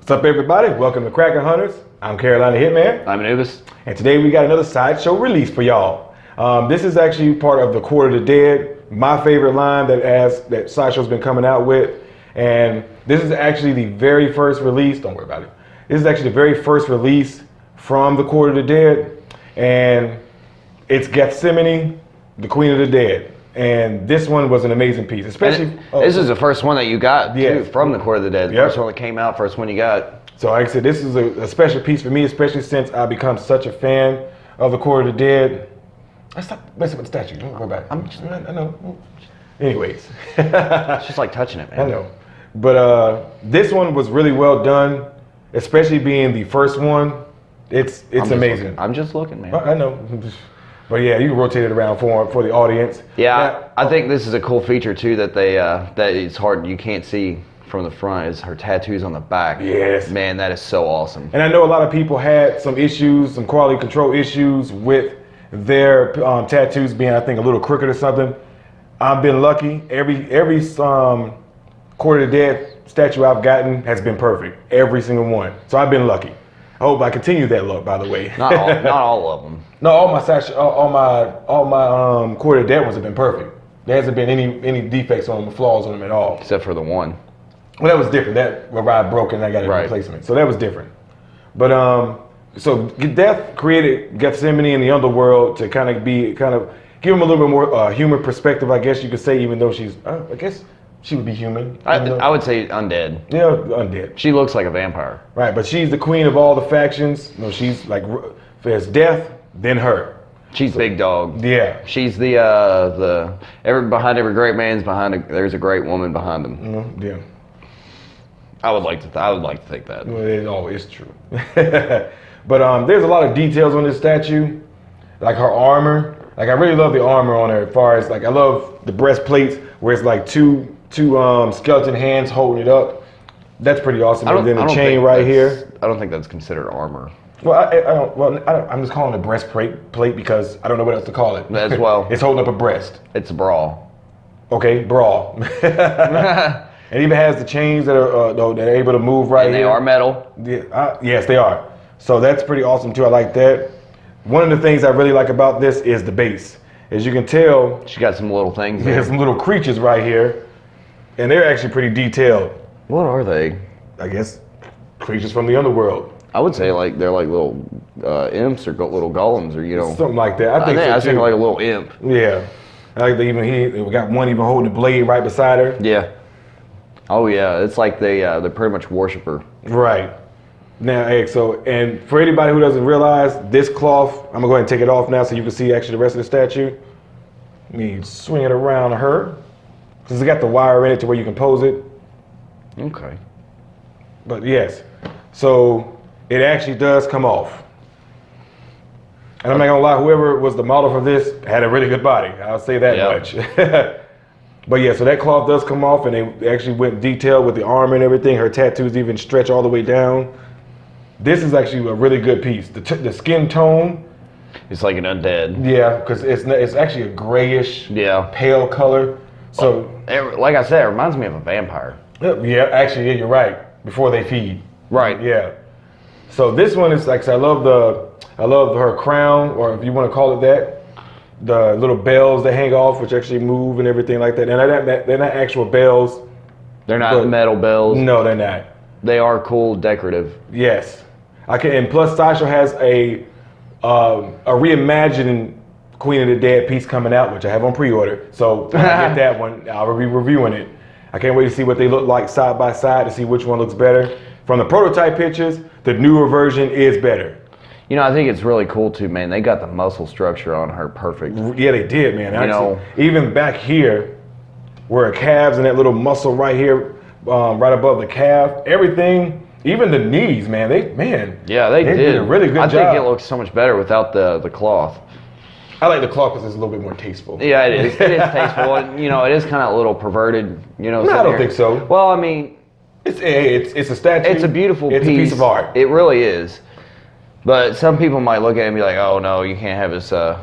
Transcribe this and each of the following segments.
What's up, everybody? Welcome to Kraken Hunters. I'm Carolina Hitman. I'm Anubis. And today we got another Sideshow release for y'all. This is actually part of the Quarter of the Dead, my favorite line that Sideshow's been coming out with. And this is actually the very first release. Don't worry about it. This is actually the very first release from the Quarter of the Dead. And it's Gethsemoni, the Queen of the Dead. And this one was an amazing piece, especially. This is the first one that you got too, from the Quarter of the Dead. The first one that came out, first one you got. So like I said, this is a special piece for me, especially since I become such a fan of the Quarter of the Dead. I stopped messing with the statue. Don't worry about it. I know. Anyways. It's just like touching it, man. I know. But this one was really well done, especially being the first one. It's amazing. I'm just looking, man. I know. But yeah, you can rotate it around for the audience. Yeah, now, I think this is a cool feature too that that it's hard, you can't see from the front, is her tattoos on the back. Yes. Man, that is so awesome. And I know a lot of people had some issues, some quality control issues with their tattoos being, I think, a little crooked or something. I've been lucky. Every Quarter of the Dead statue I've gotten has been perfect. Every single one. So I've been lucky. I hope I continue that luck, by the way. Not all of them. No, all my Quarter of the Dead ones have been perfect. There hasn't been any defects on them, flaws on them at all. Except for the one. Well, that was different. That ride broke and I got a replacement. So that was different. But so Death created Gethsemoni in the underworld to kind of give him a little bit more human perspective, I guess you could say, even though she's, I guess she would be human. I would say undead. Yeah, undead. She looks like a vampire. Right, but she's the queen of all the factions. No, she's like, if there's Death, then her. She's big dog. Yeah. She's behind every great man's there's a great woman behind him. Mm-hmm. Yeah. I would like to think that. Well, it always true. But there's a lot of details on this statue, like her armor. Like I really love the armor on her. As far as like I love the breastplates where it's like two skeleton hands holding it up. That's pretty awesome. And then the chain right here. I don't think that's considered armor. Well, I'm just calling it a breastplate because I don't know what else to call it. As well. It's holding up a breast. It's a bra. Okay, bra. It even has the chains that are able to move right here. And they are metal. Yeah, yes, they are. So that's pretty awesome too. I like that. One of the things I really like about this is the base. As you can tell, she got some little things. There's some little creatures right here, and they're actually pretty detailed. What are they? I guess creatures from the underworld. I would say they're like little imps or little golems or something like that. I think like a little imp. Yeah, I like we got one even holding a blade right beside her. Yeah. Oh yeah, it's like they're pretty much worship her. Right. Now, and for anybody who doesn't realize, this cloth, I'm gonna go ahead and take it off now so you can see actually the rest of the statue. Let me swing it around her. Because it's got the wire in it to where you can pose it. Okay. But yes, so it actually does come off. And I'm not gonna lie, whoever was the model for this had a really good body. I'll say that much. But yeah, so that cloth does come off, and they actually went detailed with the armor and everything. Her tattoos even stretch all the way down. This is actually a really good piece. The skin tone. It's like an undead. Yeah, because it's actually a grayish, pale color. So, like I said, it reminds me of a vampire. Yeah, actually, you're right. Before they feed. Right. Yeah. So this one is like, I love her crown, or if you want to call it that. The little bells that hang off, which actually move and everything like that. And they're not actual bells. They're not metal bells. No, they're not. They are cool, decorative. Yes. And plus Sideshow has a reimagined Queen of the Dead piece coming out, which I have on pre-order. So when I get that one, I'll be reviewing it. I can't wait to see what they look like side by side to see which one looks better. From the prototype pictures, the newer version is better. I think it's really cool too, man. They got the muscle structure on her perfect. Yeah, they did, man. Even back here, where her calves and that little muscle right here, right above the calf, everything, even the knees, man. They did a really good job. I think it looks so much better without the cloth. I like the cloth because it's a little bit more tasteful. Yeah, it is. It is tasteful. And, it is kind of a little perverted. No, I don't think so. Well, I mean, it's a statue. It's a beautiful piece. It's a piece of art. It really is. But some people might look at it and be like, "Oh no, you can't have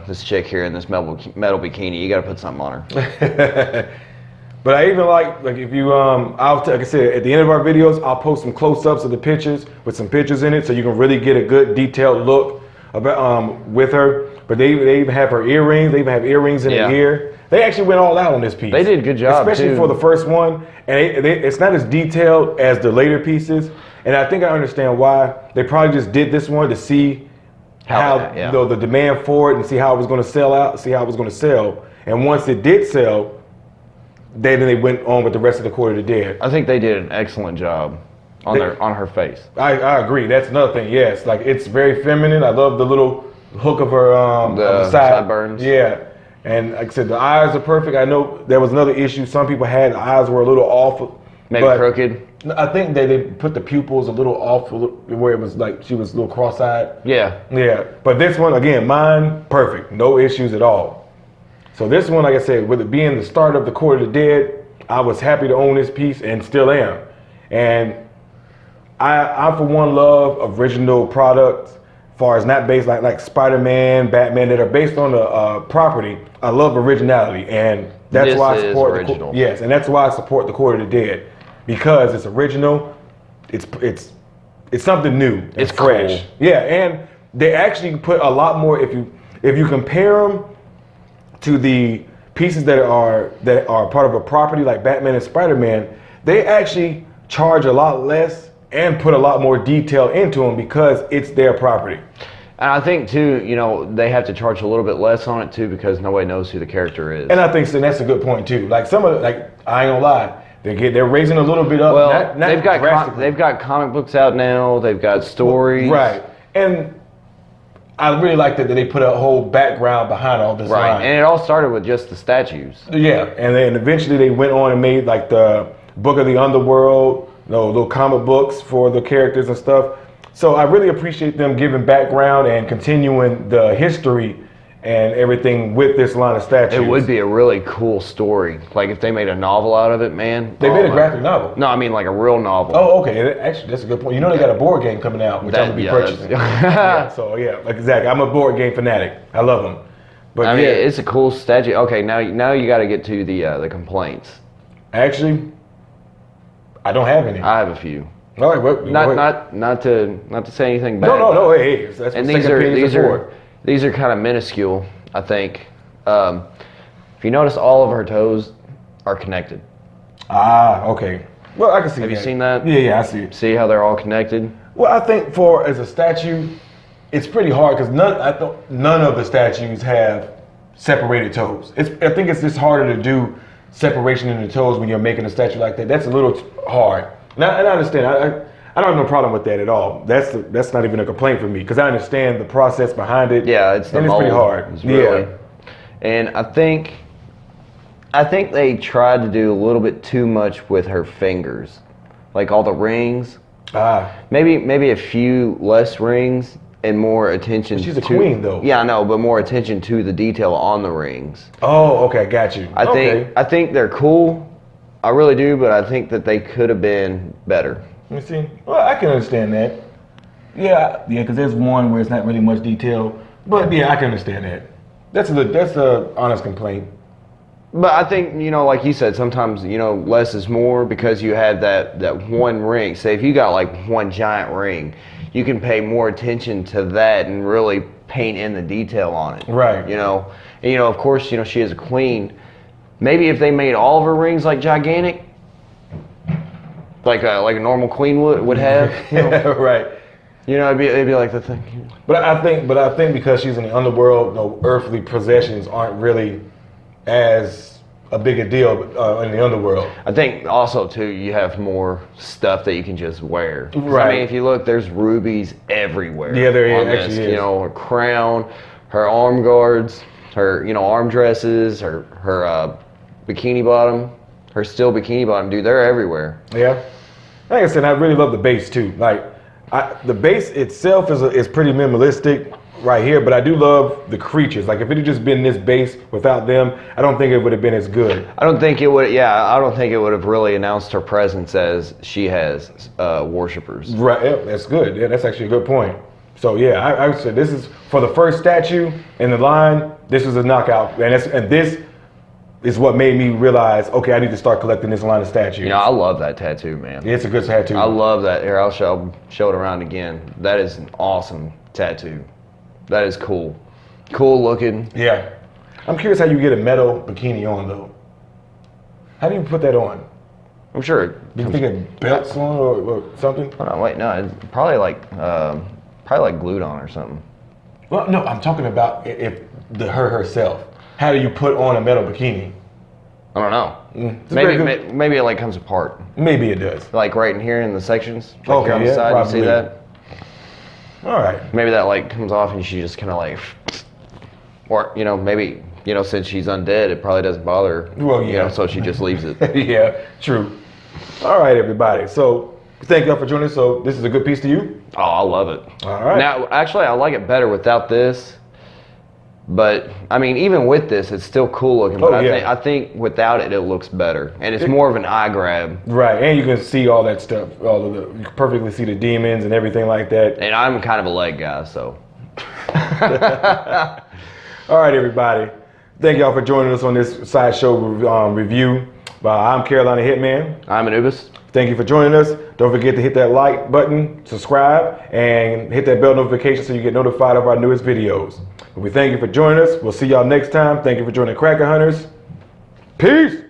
this chick here in this metal bikini. You got to put something on her." But I even like if you like I said, at the end of our videos, I'll post some close-ups of the pictures with some pictures in it, so you can really get a good detailed look about with her. But they even have her earrings. They even have earrings in her ear. They actually went all out on this piece. They did a good job, especially for the first one. And it's not as detailed as the later pieces. And I think I understand why. They probably just did this one to see how the demand for it and see how it was going to sell out, see how it was going to sell. And once it did sell, then they went on with the rest of the Quarter of the Dead. I think they did an excellent job on her face. I agree. That's another thing. Yes, like it's very feminine. I love the little hook of her the sideburns. Yeah, and like I said, the eyes are perfect. I know there was another issue. Some people had the eyes were a little off, maybe crooked. I think they put the pupils a little off, where it was like she was a little cross-eyed. Yeah. But this one again, mine perfect, no issues at all. So this one, like I said, with it being the start of the Quarter of the Dead, I was happy to own this piece and still am. And I for one love original products, as far as not based like Spider-Man, Batman, that are based on the property. I love originality, and that's why I support and that's why I support the Quarter of the Dead, because it's original. It's something new. It's fresh. Cool. Yeah, and they actually put a lot more. If you compare them to the pieces that are part of a property like Batman and Spider-Man, they actually charge a lot less and put a lot more detail into them because it's their property. And I think too, they have to charge a little bit less on it too because nobody knows who the character is. And I think so, that's a good point too. Like I ain't gonna lie, they're raising a little bit up. Well, they've got comic books out now. They've got stories. Right, and I really like that they put a whole background behind all this. Right, line. and it all started with just the statues. Yeah, and then eventually they went on and made like the Book of the Underworld, little comic books for the characters and stuff. So I really appreciate them giving background and continuing the history and everything with this line of statues. It would be a really cool story. Like if they made a novel out of it, man. They made a graphic novel. No, I mean like a real novel. Oh, okay. Actually, that's a good point. They got a board game coming out, which I'm gonna be purchasing. So exactly. I'm a board game fanatic. I love them. But I mean, it's a cool statue. Okay, now you got to get to the complaints. Actually, I don't have any. I have a few. All right, not to say anything bad. No. Hey, that's what second opinions are for. These are kind of minuscule, I think. If you notice, all of her toes are connected. Ah, okay. Well, I can see that. Have you seen that? Yeah, I see it. See how they're all connected? Well, I think as a statue, it's pretty hard because none of the statues have separated toes. I think it's just harder to do separation in the toes when you're making a statue like that. That's a little hard. And I understand. I don't have no problem with that at all. That's not even a complaint for me because I understand the process behind it. Yeah, it's pretty hard. And I think they tried to do a little bit too much with her fingers, like all the rings. Maybe a few less rings and more attention. She's a queen, though. Yeah, I know, but more attention to the detail on the rings. Oh, okay, got you. I think they're cool. I really do, but I think that they could have been better. Let me see. Well, I can understand that. Yeah, because there's one where it's not really much detail, but yeah, I can understand that. That's a honest complaint. But I think, like you said, sometimes, less is more because you have that one ring. Say if you got like one giant ring, you can pay more attention to that and really paint in the detail on it. Right. And of course, she is a queen. Maybe if they made all of her rings like gigantic, like a normal queen would have. Right. It'd be like the thing. But I think because she's in the underworld, earthly possessions aren't really as a big a deal in the underworld. I think also too, you have more stuff that you can just wear. Right. I mean, if you look, there's rubies everywhere. Yeah, there actually is. Her crown, her arm guards, her arm dresses, her bikini bottom, her steel bikini bottom. Dude, they're everywhere. Yeah. Like I said, I really love the base too. Like the base itself is pretty minimalistic right here, but I do love the creatures. Like if it had just been this base without them, I don't think it would have been as good. I don't think it would. Yeah, I don't think it would have really announced her presence as she has worshipers. Right. Yeah, that's good. Yeah, that's actually a good point. So yeah, I would say this is for the first statue in the line. This is a knockout, and this is what made me realize, okay, I need to start collecting this line of statues. You know, I love that tattoo, man. It's a good tattoo. I love that. Here, I'll show it around again. That is an awesome tattoo. That is cool. Cool looking. Yeah. I'm curious how you get a metal bikini on, though. How do you put that on? I'm sure. Do you think it belts on or something? Hold on, wait, no, it's probably like glued on or something. Well, no, I'm talking about if her herself. How do you put on a metal bikini? I don't know. Maybe it like comes apart. Maybe it does. Like right in here in the sections. Like Okay, on the yeah, side, probably. you see that? All right. Maybe that like comes off and she just kind of like, or you know, maybe since she's undead, it probably doesn't bother her. Well, yeah. You know, so she just leaves it. Yeah, true. All right, everybody. So thank y'all for joining us. So this is a good piece to you? Oh, I love it. All right. Now, actually, I like it better without this. But I mean, even with this, it's still cool looking. But I think without it, it looks better, and it's more of an eye grab. Right, and you can see all that stuff. You can perfectly see the demons and everything like that. And I'm kind of a leg guy, so. All right, everybody. Thank y'all for joining us on this Sideshow review. I'm Carolina Hitman. I'm Anubis. Thank you for joining us. Don't forget to hit that like button, subscribe, and hit that bell notification so you get notified of our newest videos. We thank you for joining us. We'll see y'all next time. Thank you for joining Cracker Hunters. Peace.